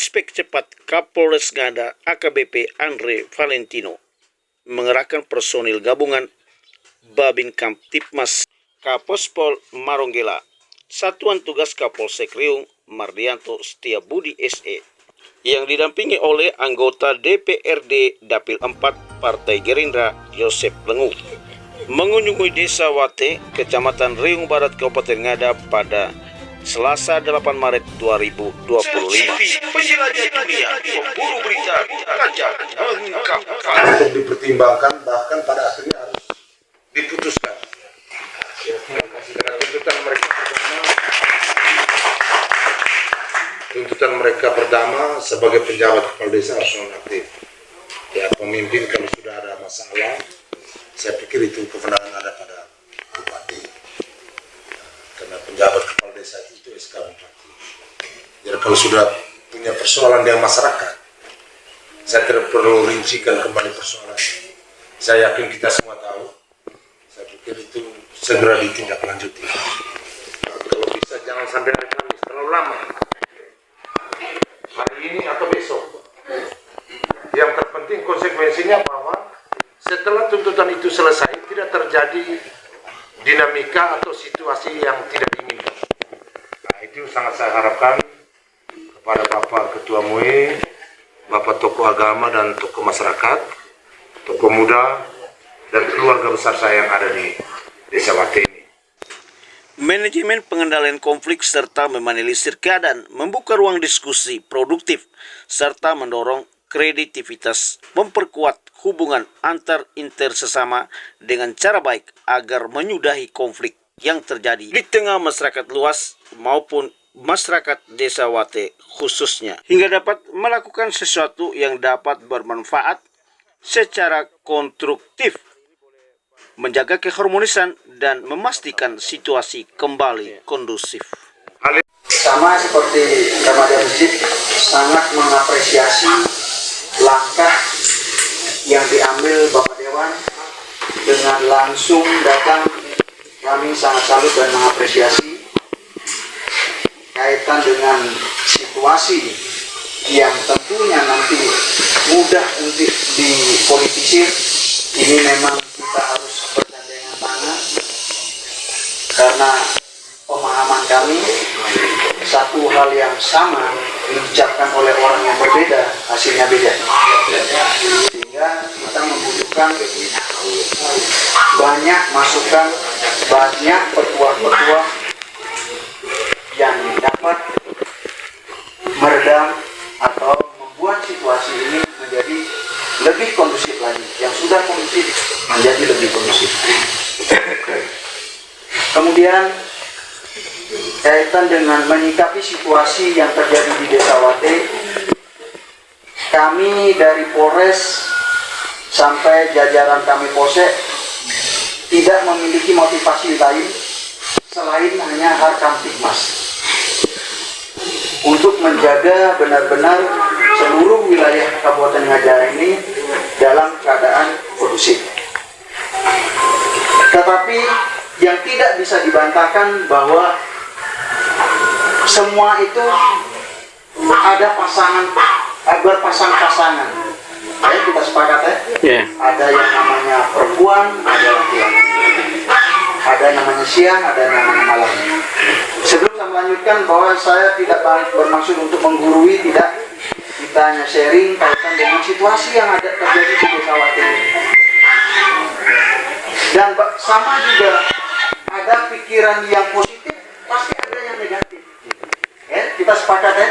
Inspektur Cepat Kapolres Ngada AKBP Andre Valentino mengerahkan personil gabungan Babin Kamtipmas Kapospol Maronggela, Satuan Tugas Kapolsek Riung Mardianto Setiabudi SE, yang didampingi oleh anggota DPRD Dapil 4 Partai Gerindra Yosep Lengu, mengunjungi Desa Wate, Kecamatan Riung Barat, Kabupaten Ngada pada Selasa 8 Maret 2025. Penjelajah dunia, pemburu berita, raja mengungkapkan. Untuk dipertimbangkan, bahkan pada akhirnya harus diputuskan. Tuntutan mereka pertama sebagai penjabat kepala desa harus nonaktif. Ya, pemimpin kalau sudah ada masalah, saya pikir itu kewenangan ada pada bupati. Karena penjabat kepala desa itu SK bupati. Jadi kalau sudah punya persoalan dengan masyarakat, saya tidak perlu rincikan kembali persoalan. Saya yakin kita semua tahu. Saya pikir itu segera ditindaklanjuti. Kalau bisa jangan sampai hari Kamis, terlalu lama. Hari ini atau besok. Yang terpenting konsekuensinya bahwa setelah tuntutan itu selesai tidak terjadi dinamika atau situasi yang tidak diinginkan. Nah, itu sangat saya harapkan kepada Bapak Ketua MUI, Bapak tokoh agama dan tokoh masyarakat, tokoh muda, dan keluarga besar saya yang ada di Desa Wate ini. Manajemen pengendalian konflik serta meminimalisir keadaan, membuka ruang diskusi produktif, serta mendorong kreativitas, memperkuat hubungan antar sesama dengan cara baik agar menyudahi konflik yang terjadi di tengah masyarakat luas maupun masyarakat Desa Wate khususnya, hingga dapat melakukan sesuatu yang dapat bermanfaat secara konstruktif, menjaga keharmonisan dan memastikan situasi kembali kondusif. Sama seperti Ramadan Masjid, sangat mengapresiasi langkah yang diambil Bapak Dewan dengan langsung datang. Kami sangat salut dan mengapresiasi kaitan dengan situasi yang tentunya nanti mudah untuk dipolitisir. Ini memang kita harus bergandengan tangan karena pemahaman kami satu hal yang sama diucapkan oleh orang yang berbeda, hasilnya beda. Sehingga kita membutuhkan banyak masukan, banyak petua-petua yang dapat meredam atau membuat situasi ini menjadi lebih kondusif lagi. Yang sudah kondusif menjadi lebih kondusif. Kemudian kaitan dengan menyikapi situasi yang terjadi di Desa Wate, kami dari Polres sampai jajaran kami Polsek tidak memiliki motivasi lain selain hanya Harkamtipmas untuk menjaga benar-benar seluruh wilayah Kabupaten Ngada ini dalam keadaan kondusif. Tetapi yang tidak bisa dibantahkan bahwa semua itu ada berpasang-pasangan. Ayo kita sepakat ya. Yeah. Ada yang namanya perempuan, ada laki-laki. Ada namanya siang, ada namanya malam. Sebelum saya melanjutkan bahwa saya tidak bermaksud untuk menggurui, tidak. Kita hanya sharing kaitan dengan situasi yang ada terjadi di Desa Wate ini. Dan sama juga ada pikiran yang positif, pasti ada yang negatif. Ya, kita sepakat ya,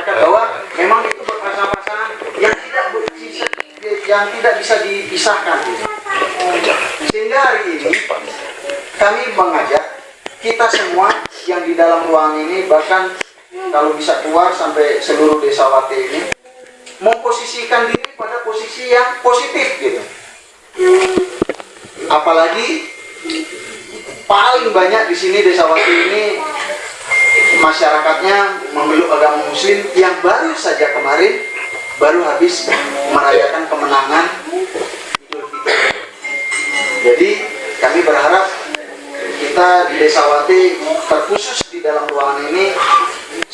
bahwa memang itu berpasang-pasangan yang tidak bisa dipisahkan. Sehingga hari ini kami mengajak kita semua yang di dalam ruangan ini, bahkan kalau bisa keluar sampai seluruh Desa Wate ini, memposisikan diri pada posisi yang positif gitu. Apalagi paling banyak di sini Desa Wate ini masyarakatnya memeluk agama Muslim yang baru saja kemarin baru habis merayakan kemenangan Idul Fitri. Jadi kami berharap kita di Desa Wate terkhusus di dalam ruangan ini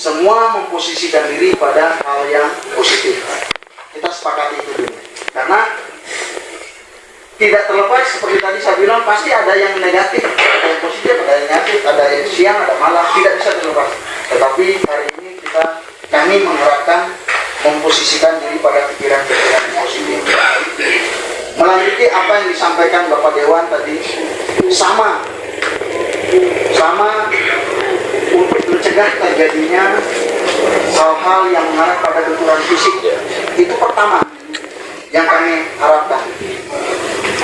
semua memposisikan diri pada hal yang positif. Kita sepakati itu dulu. Karena tidak terlepas seperti tadi saya bilang, pasti ada yang negatif, ada yang positif, ada yang negatif, ada yang siang, ada malam, tidak bisa terlepas. Tetapi hari ini kami mengharapkan memposisikan diri pada pikiran-pikiran yang positif. Melanjuti apa yang disampaikan Bapak Dewan tadi, sama untuk mencegah terjadinya hal-hal yang mengarah pada benturan fisik. Itu pertama yang kami harapkan.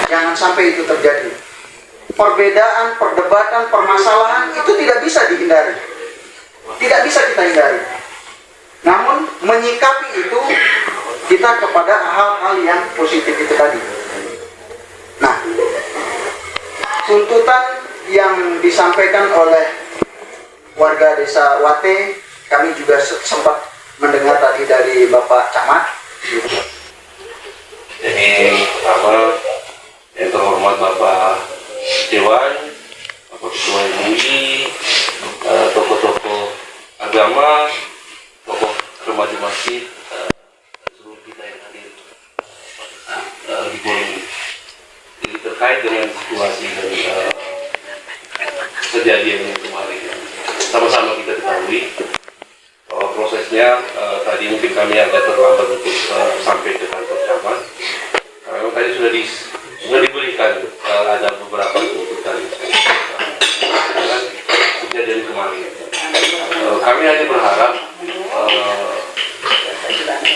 Jangan sampai itu terjadi. Perbedaan, perdebatan, permasalahan itu tidak bisa dihindari. Tidak bisa kita hindari. Namun menyikapi itu kita kepada hal-hal yang positif itu tadi. Nah, tuntutan yang disampaikan oleh warga desa Wate, kami juga sempat mendengar tadi dari Bapak Camat. Jadi pertama yang terhormat Bapak Dewan, Bapak Ketua MUI, tokoh-tokoh agama, tokoh remaja masjid, seluruh kita yang hadir di forum ini. Jadi terkait dengan situasi dan kejadian yang kemarin, sama-sama kita ketahui bahwa prosesnya tadi mungkin kami agak terlambat untuk sampai ke kantor camat. Karena memang tadi sudah diberikan ada beberapa tuntutan dengan kejadian kemarin. Kami hanya berharap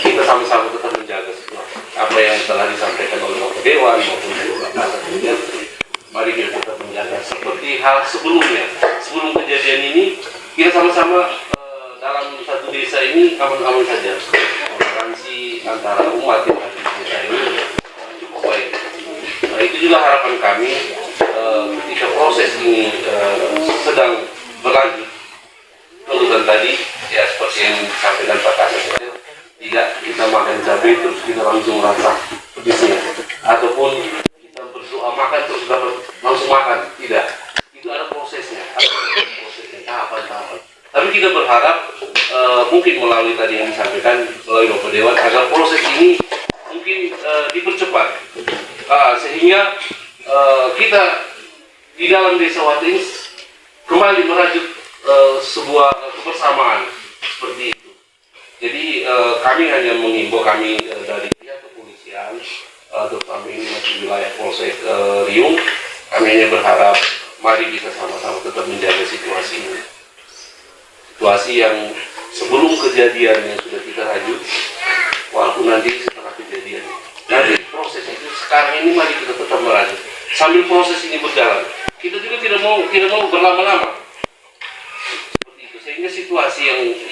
kita sama-sama tetap menjaga situasi apa yang telah disampaikan oleh Bapak Dewan maupun beberapa kemudian. Mari kita tetap menjaga seperti hal sebelumnya. Sebelum kejadian ini kita sama-sama dalam satu desa ini aman-aman saja. Toleransi antara umat yang ada di desa ini cukup baik. Nah, itu juga harapan kami ketika proses ini sedang berlanjut. Tuntutan tadi ya seperti yang disampaikan Pak Kasih, tidak kita makan cabai terus kita langsung rasa pedisnya, ataupun kita berdoa makan terus dapat langsung makan, tidak. Itu ada prosesnya, tahapan-tahapan. Tapi kita berharap mungkin melalui tadi yang disampaikan melalui Bapak Dewan agar proses ini mungkin dipercepat sehingga kita di dalam desa Wate ini kembali merajut sebuah kebersamaan seperti itu. Jadi kami hanya menghimbau kami dari pihak kepolisian, terutama ini masih wilayah Polsek Riung, kami hanya berharap mari kita sama-sama tetap menjaga situasi ini. Situasi yang sebelum kejadian yang sudah kita rajut, walaupun nanti setelah kejadian, nanti proses itu sekarang ini mari kita tetap merajut. Sambil proses ini berjalan, kita juga tidak mau berlama-lama. Seperti itu, sehingga situasi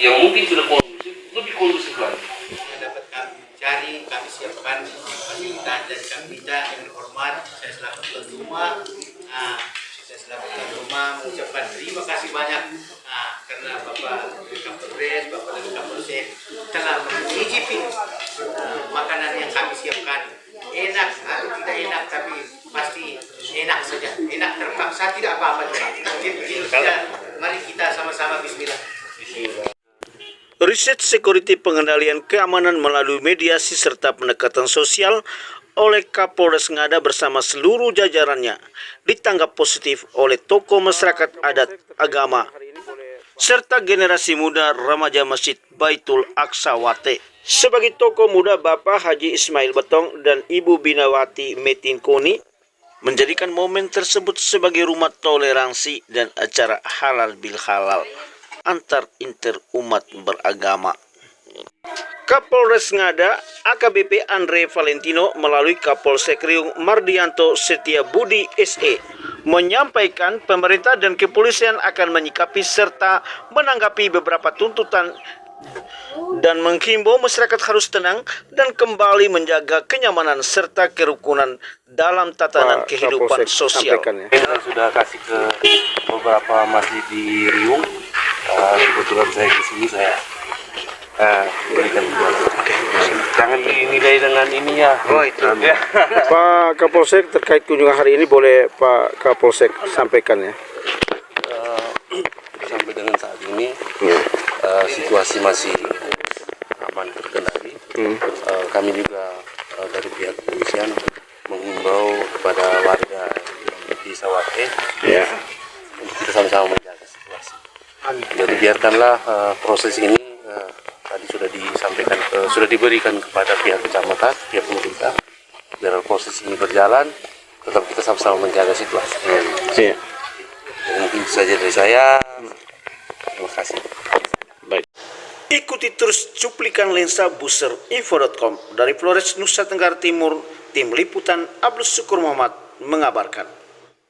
yang mungkin sudah kondusif lebih kondusif lagi. Yang dapat kami cari, kami siapkan fasilitas dari kami minta yang terhormat. Saya selaku tuan rumah, mengucapkan terima kasih banyak karena Bapak Kapolres, Bapak dari Kapolsek telah mencicipi makanan yang kami siapkan. Enak atau tidak enak, tapi pasti enak saja. Enak terpaksa tidak apa-apa. Mari kita sama-sama bismillah. Riset Security pengendalian keamanan melalui mediasi serta pendekatan sosial oleh Kapolres Ngada bersama seluruh jajarannya ditanggap positif oleh tokoh masyarakat adat agama serta generasi muda remaja Masjid Baitul Aqsa Wate. Sebagai tokoh muda, Bapak Haji Ismail Betong dan Ibu Binawati Metin Koni menjadikan momen tersebut sebagai rumah toleransi dan acara halal bil halal antar umat beragama. Kapolres Ngada AKBP Andre Valentino melalui Kapolsek Riung Mardianto Setia Budi SE menyampaikan pemerintah dan kepolisian akan menyikapi serta menanggapi beberapa tuntutan dan menghimbau masyarakat harus tenang dan kembali menjaga kenyamanan serta kerukunan dalam tatanan kehidupan sosial. Kita sudah kasih ke beberapa masjid di Riung. Kebetulan saya kesini saya berikan. Jangan dinilai dengan ini ya. Oh itu. Ya. Pak Kapolsek terkait kunjungan hari ini boleh Pak Kapolsek sampaikan ya. Sampai dengan saat ini situasi masih aman terkendali. Kami juga dari pihak kepolisian menghimbau kepada warga di Sawate untuk kita sama-sama menjaga situasi. Jadi biarkanlah proses ini tadi sudah disampaikan, sudah diberikan kepada pihak kecamatan, pihak pemerintah, biar proses ini berjalan, tetap kita sama-sama menjaga situasi. Iya. Mungkin itu saja dari saya. Terima kasih. Baik. Ikuti terus cuplikan lensa buserinfo.com dari Flores, Nusa Tenggara Timur. Tim Liputan Abdul Syukur Muhammad mengabarkan.